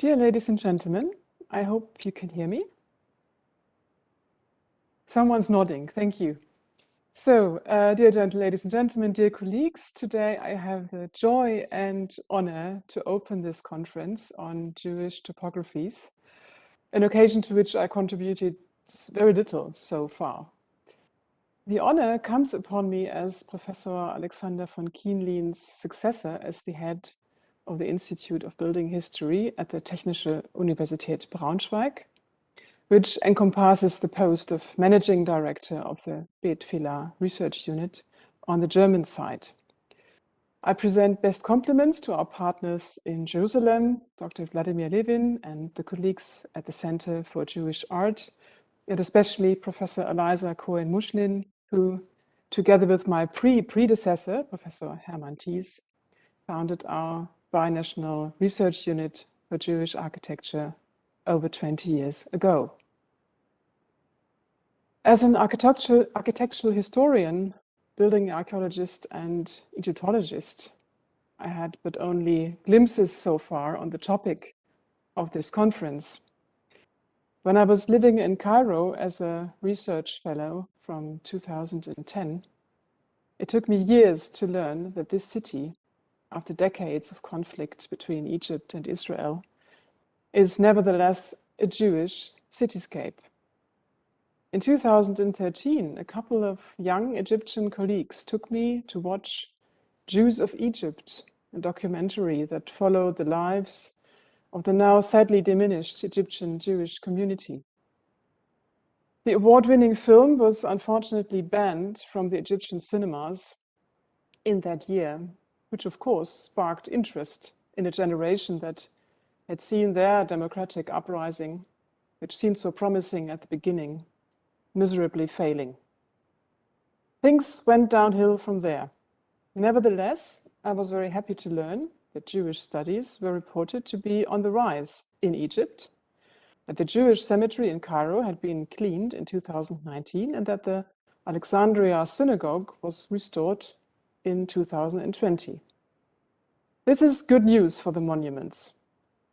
Dear ladies and gentlemen, I hope you can hear me. Someone's nodding, thank you. So, dear ladies and gentlemen, dear colleagues, today I have the joy and honor to open this conference on Jewish topographies, an occasion to which I contributed very little so far. The honor comes upon me as Professor Alexander von Kienlin's successor as the head of the Institute of Building History at the Technische Universität Braunschweig, which encompasses the post of Managing Director of the Beit Fila Research Unit on the German side. I present best compliments to our partners in Jerusalem, Dr. Vladimir Levin and the colleagues at the Center for Jewish Art, and especially Professor Eliza Cohen-Mushlin, who, together with my predecessor, Professor Hermann Thies, founded our binational research unit for Jewish architecture over 20 years ago. As an architectural historian, building archaeologist and Egyptologist, I had but only glimpses so far on the topic of this conference. When I was living in Cairo as a research fellow from 2010, it took me years to learn that this city, after decades of conflict between Egypt and Israel, is nevertheless a Jewish cityscape. In 2013, a couple of young Egyptian colleagues took me to watch Jews of Egypt, a documentary that followed the lives of the now sadly diminished Egyptian Jewish community. The award-winning film was unfortunately banned from the Egyptian cinemas in that year, which of course sparked interest in a generation that had seen their democratic uprising, which seemed so promising at the beginning, miserably failing. Things went downhill from there. Nevertheless, I was very happy to learn that Jewish studies were reported to be on the rise in Egypt, that the Jewish cemetery in Cairo had been cleaned in 2019, and that the Alexandria synagogue was restored in 2020. This is good news for the monuments.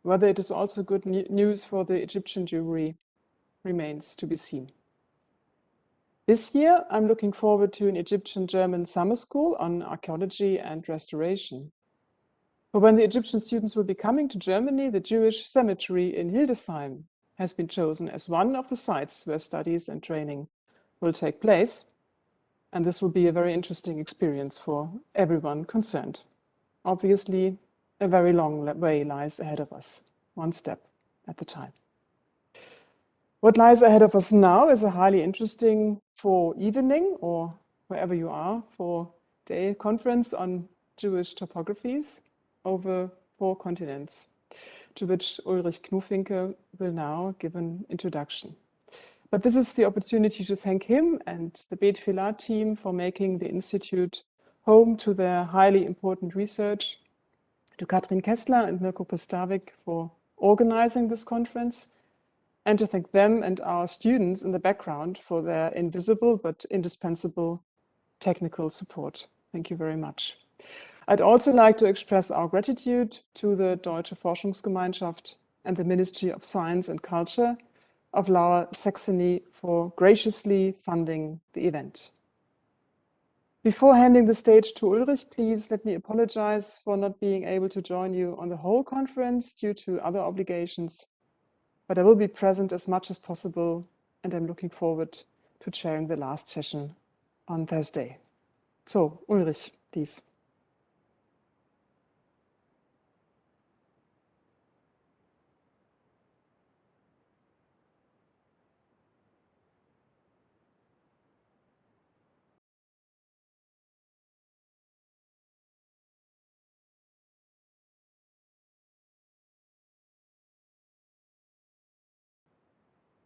Whether it is also good news for the Egyptian Jewry remains to be seen. This year, I'm looking forward to an Egyptian-German summer school on archaeology and restoration. For when the Egyptian students will be coming to Germany, the Jewish cemetery in Hildesheim has been chosen as one of the sites where studies and training will take place. And this will be a very interesting experience for everyone concerned. Obviously, a very long way lies ahead of us, one step at a time. What lies ahead of us now is a highly interesting evening, or wherever you are, 4-day conference on Jewish topographies over 4 continents, to which Ulrich Knufinke will now give an introduction. But this is the opportunity to thank him and the Beit Fila team for making the Institute home to their highly important research, to Katrin Kessler and Mirko Postavik for organizing this conference, and to thank them and our students in the background for their invisible but indispensable technical support. Thank you very much. I'd also like to express our gratitude to the Deutsche Forschungsgemeinschaft and the Ministry of Science and Culture of Lower Saxony for graciously funding the event. Before handing the stage to Ulrich, please let me apologize for not being able to join you on the whole conference due to other obligations, but I will be present as much as possible, and I'm looking forward to chairing the last session on Thursday. So, Ulrich, please.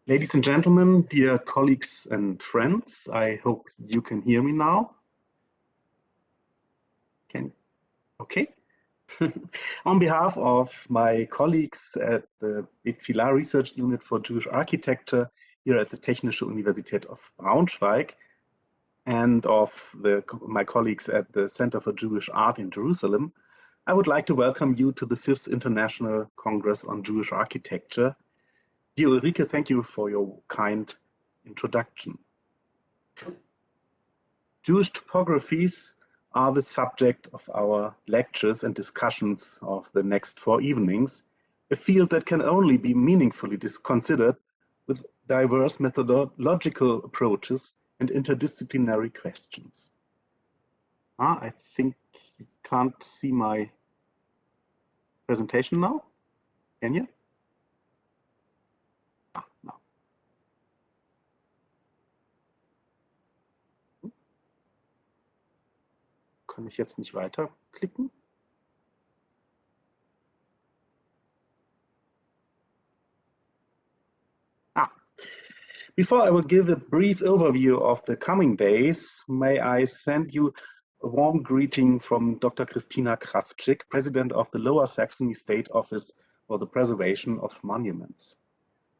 Ladies and gentlemen, dear colleagues and friends, I hope you can hear me now. Okay. On behalf of my colleagues at the Beit Fila Research Unit for Jewish Architecture here at the Technische Universität of Braunschweig, and of my colleagues at the Center for Jewish Art in Jerusalem, I would like to welcome you to the 5th International Congress on Jewish Architecture. Dear Ulrike, thank you for your kind introduction. Jewish topographies are the subject of our lectures and discussions of the next 4 evenings, a field that can only be meaningfully considered with diverse methodological approaches and interdisciplinary questions. I think you can't see my presentation now. Can you? No. Kann ich jetzt nicht weiterklicken? Before I will give a brief overview of the coming days, may I send you a warm greeting from Dr. Christina Kravczyk, President of the Lower Saxony State Office for the Preservation of Monuments.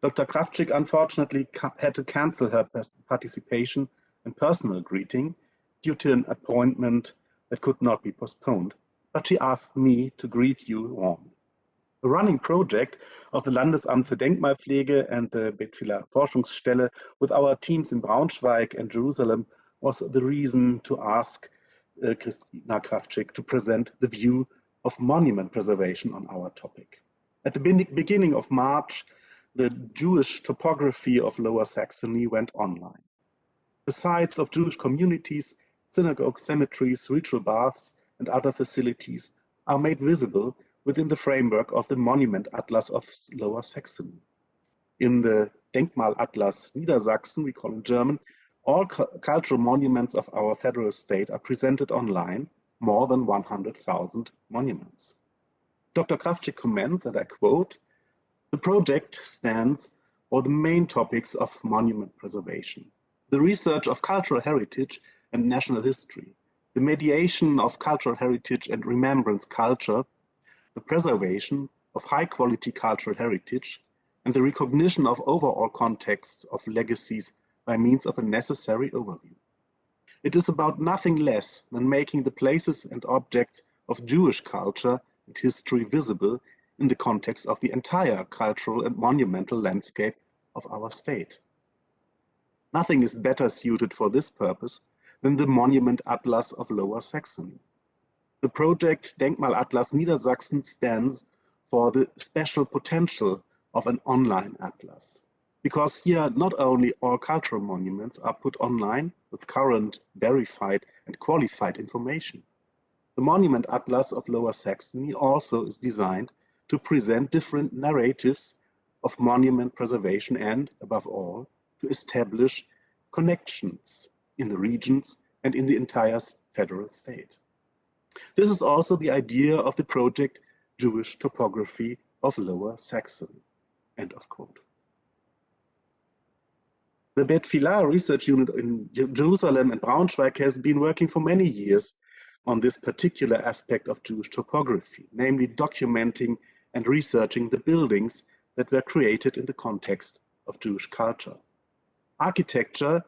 Dr. Kravczyk unfortunately had to cancel her participation and personal greeting due to an appointment that could not be postponed, but she asked me to greet you warmly. A running project of the Landesamt für Denkmalpflege and the Betfila Forschungsstelle with our teams in Braunschweig and Jerusalem was the reason to ask Christina Kravczyk to present the view of monument preservation on our topic. At the beginning of March, the Jewish topography of Lower Saxony went online. The sites of Jewish communities, synagogues, cemeteries, ritual baths, and other facilities are made visible within the framework of the Monument Atlas of Lower Saxony. In the Denkmalatlas Niedersachsen, we call in German, all cultural monuments of our federal state are presented online, more than 100,000 monuments. Dr. Kravczyk comments, and I quote, "The project stands for the main topics of monument preservation, the research of cultural heritage and national history, the mediation of cultural heritage and remembrance culture, the preservation of high-quality cultural heritage, and the recognition of overall contexts of legacies by means of a necessary overview. It is about nothing less than making the places and objects of Jewish culture and history visible in the context of the entire cultural and monumental landscape of our state. Nothing is better suited for this purpose than the Monument Atlas of Lower Saxony. The project Denkmalatlas Niedersachsen stands for the special potential of an online atlas, because here not only all cultural monuments are put online with current, verified and qualified information. The Monument Atlas of Lower Saxony also is designed to present different narratives of monument preservation and, above all, to establish connections in the regions and in the entire federal state. This is also the idea of the project Jewish Topography of Lower Saxony." End of quote. The Betfila research unit in Jerusalem and Braunschweig has been working for many years on this particular aspect of Jewish topography, namely documenting and researching the buildings that were created in the context of Jewish culture. Architecture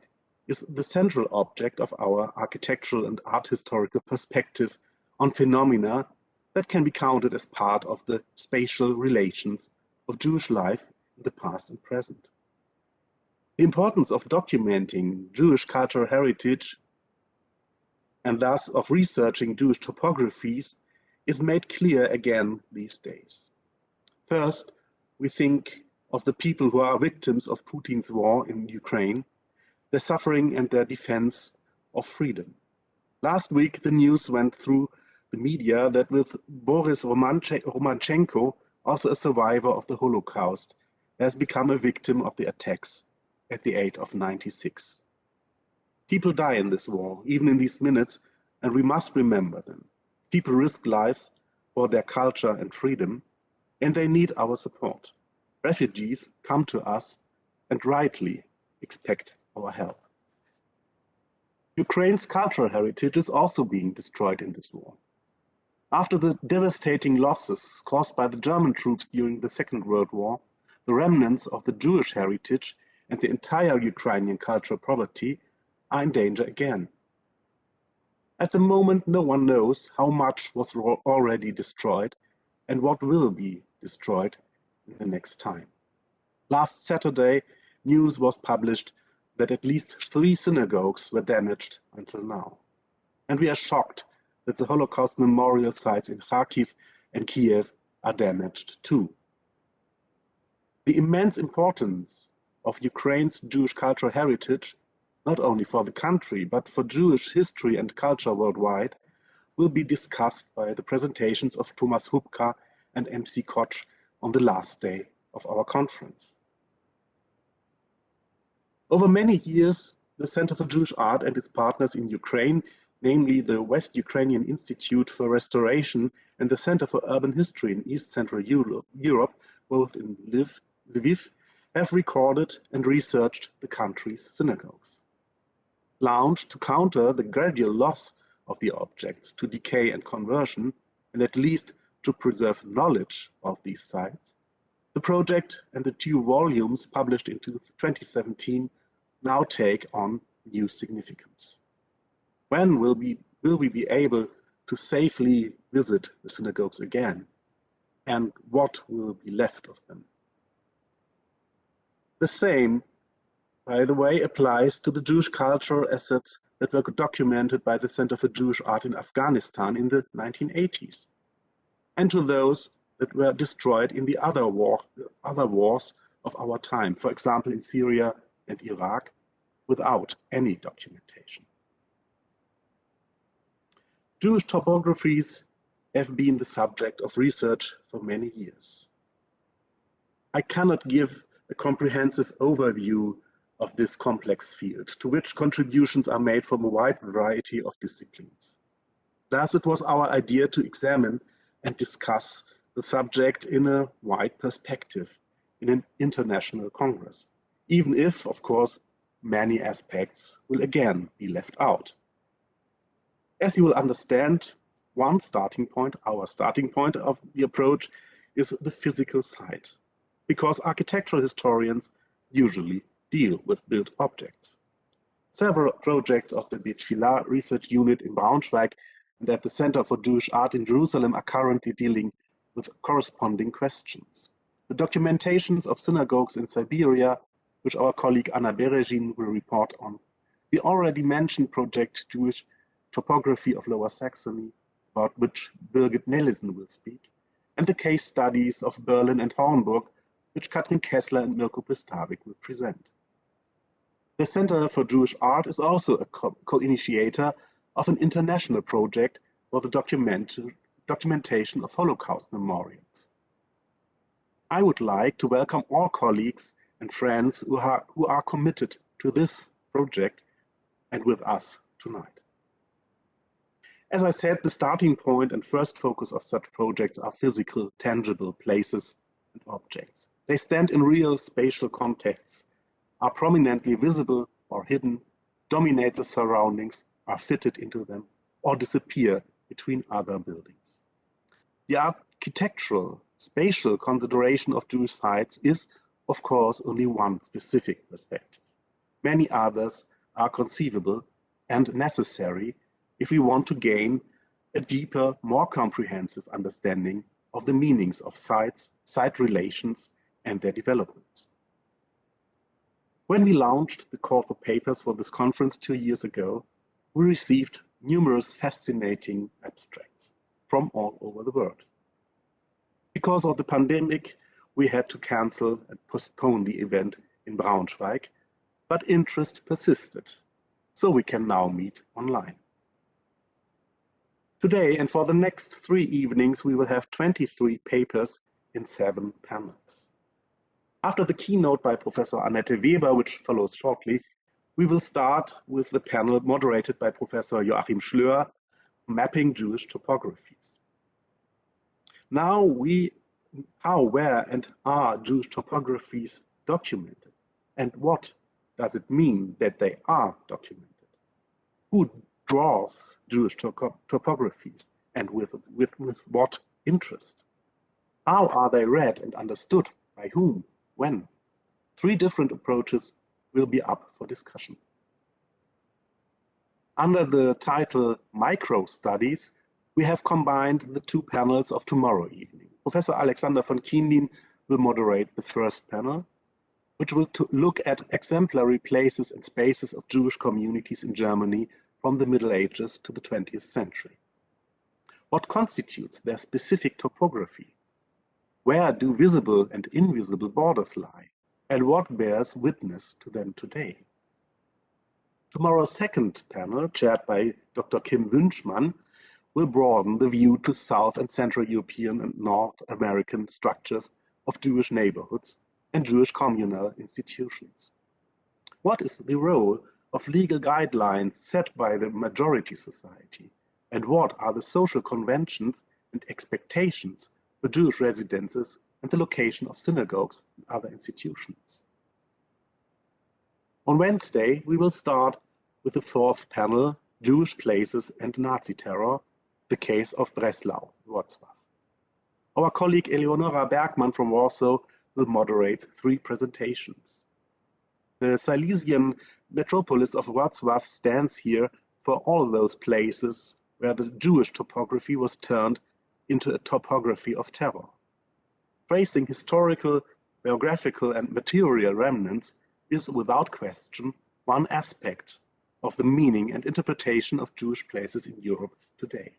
is the central object of our architectural and art historical perspective on phenomena that can be counted as part of the spatial relations of Jewish life in the past and present. The importance of documenting Jewish cultural heritage and thus of researching Jewish topographies is made clear again these days. First, we think of the people who are victims of Putin's war in Ukraine, their suffering and their defense of freedom. Last week, the news went through the media that with Boris Romanchenko, also a survivor of the Holocaust, has become a victim of the attacks at the age of 96. People die in this war, even in these minutes, and we must remember them. People risk lives for their culture and freedom, and they need our support. Refugees come to us and rightly expect our help. Ukraine's cultural heritage is also being destroyed in this war. After the devastating losses caused by the German troops during the Second World War, the remnants of the Jewish heritage and the entire Ukrainian cultural property are in danger again. At the moment, no one knows how much was already destroyed and what will be destroyed in the next time. Last Saturday, news was published that at least 3 synagogues were damaged until now. And we are shocked that the Holocaust memorial sites in Kharkiv and Kiev are damaged too. The immense importance of Ukraine's Jewish cultural heritage, not only for the country, but for Jewish history and culture worldwide, will be discussed by the presentations of Thomas Hubka and MC Koch on the last day of our conference. Over many years, the Center for Jewish Art and its partners in Ukraine, namely the West Ukrainian Institute for Restoration and the Center for Urban History in East Central Europe, both in Lviv, have recorded and researched the country's synagogues. Launched to counter the gradual loss of the objects to decay and conversion, and at least to preserve knowledge of these sites, the project and the 2 volumes published in 2017 now take on new significance. When will we be able to safely visit the synagogues again? And what will be left of them? The same, by the way, applies to the Jewish cultural assets that were documented by the Center for Jewish Art in Afghanistan in the 1980s, and to those that were destroyed in the other wars of our time, for example in Syria and Iraq, without any documentation. Jewish topographies have been the subject of research for many years. I cannot give a comprehensive overview of this complex field, to which contributions are made from a wide variety of disciplines. Thus, it was our idea to examine and discuss the subject in a wide perspective in an international congress, even if, of course, many aspects will again be left out. As you will understand, our starting point of the approach is the physical site, because architectural historians usually deal with built objects. Several projects of the Topographies research unit in Braunschweig and at the Center for Jewish Art in Jerusalem are currently dealing with corresponding questions. The documentations of synagogues in Siberia, which our colleague Anna Berezhin will report on, the already mentioned project Jewish Topography of Lower Saxony, about which Birgit Nelissen will speak, and the case studies of Berlin and Hornburg, which Katrin Kessler and Mirko Pistavik will present. The Center for Jewish Art is also a co-initiator of an international project for the documentation of Holocaust memorials. I would like to welcome all colleagues and friends who are committed to this project and with us tonight. As I said, the starting point and first focus of such projects are physical, tangible places and objects. They stand in real spatial contexts, are prominently visible or hidden, dominate the surroundings, are fitted into them, or disappear between other buildings. The architectural, spatial consideration of Jewish sites is, of course, only one specific perspective. Many others are conceivable and necessary if we want to gain a deeper, more comprehensive understanding of the meanings of sites, site relations, and their developments. When we launched the call for papers for this conference 2 years ago, we received numerous fascinating abstracts from all over the world. Because of the pandemic, we had to cancel and postpone the event in Braunschweig, but interest persisted, so we can now meet online. Today and for the next 3 evenings, we will have 23 papers in 7 panels. After the keynote by Professor Annette Weber, which follows shortly, we will start with the panel moderated by Professor Joachim Schlör, Mapping Jewish Topographies. Now, how, where, and are Jewish topographies documented? And what does it mean that they are documented? Who draws Jewish topographies, and with what interest? How are they read and understood? By whom? When? 3 different approaches will be up for discussion. Under the title Micro Studies, we have combined the two panels of tomorrow evening. Professor Alexander von Kiendien will moderate the first panel, which will look at exemplary places and spaces of Jewish communities in Germany from the Middle Ages to the 20th century. What constitutes their specific topography? Where do visible and invisible borders lie? And what bears witness to them today? Tomorrow's second panel, chaired by Dr. Kim Wünschmann, will broaden the view to South and Central European and North American structures of Jewish neighborhoods and Jewish communal institutions. What is the role of legal guidelines set by the majority society? And what are the social conventions and expectations for Jewish residences and the location of synagogues and other institutions? On Wednesday, we will start with the fourth panel, Jewish Places and Nazi Terror, the case of Breslau, Wrocław. Our colleague Eleonora Bergmann from Warsaw will moderate 3 presentations. The Silesian metropolis of Wrocław stands here for all those places where the Jewish topography was turned into a topography of terror. Tracing historical, biographical, and material remnants is without question one aspect of the meaning and interpretation of Jewish places in Europe today.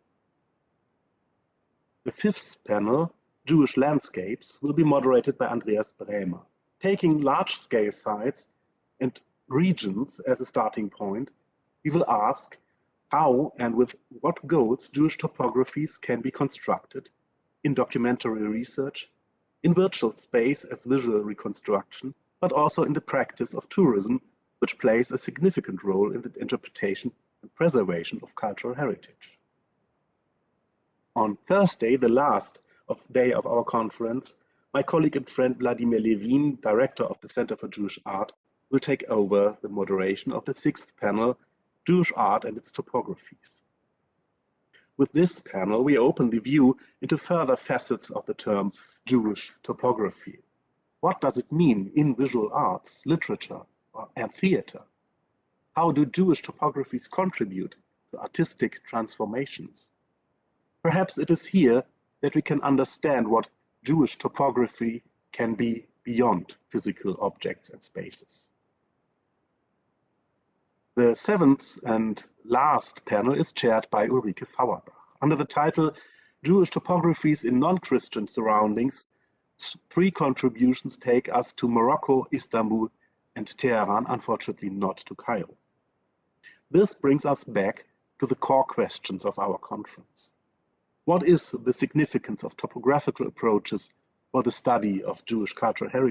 The fifth panel, Jewish Landscapes, will be moderated by Andreas Bremer. Taking large-scale sites and regions as a starting point, we will ask how and with what goals Jewish topographies can be constructed in documentary research, in virtual space as visual reconstruction, but also in the practice of tourism, which plays a significant role in the interpretation and preservation of cultural heritage. On Thursday, the last day of our conference, my colleague and friend Vladimir Levin, director of the Center for Jewish Art, will take over the moderation of the sixth panel, Jewish Art and its Topographies. With this panel, we open the view into further facets of the term Jewish topography. What does it mean in visual arts, literature, and theater? How do Jewish topographies contribute to artistic transformations? Perhaps it is here that we can understand what Jewish topography can be beyond physical objects and spaces. The seventh and last panel is chaired by Ulrich Fauerbach. Under the title Jewish Topographies in Non-Christian Surroundings, 3 contributions take us to Morocco, Istanbul, and Tehran, unfortunately not to Cairo. This brings us back to the core questions of our conference. What is the significance of topographical approaches for the study of Jewish cultural heritage?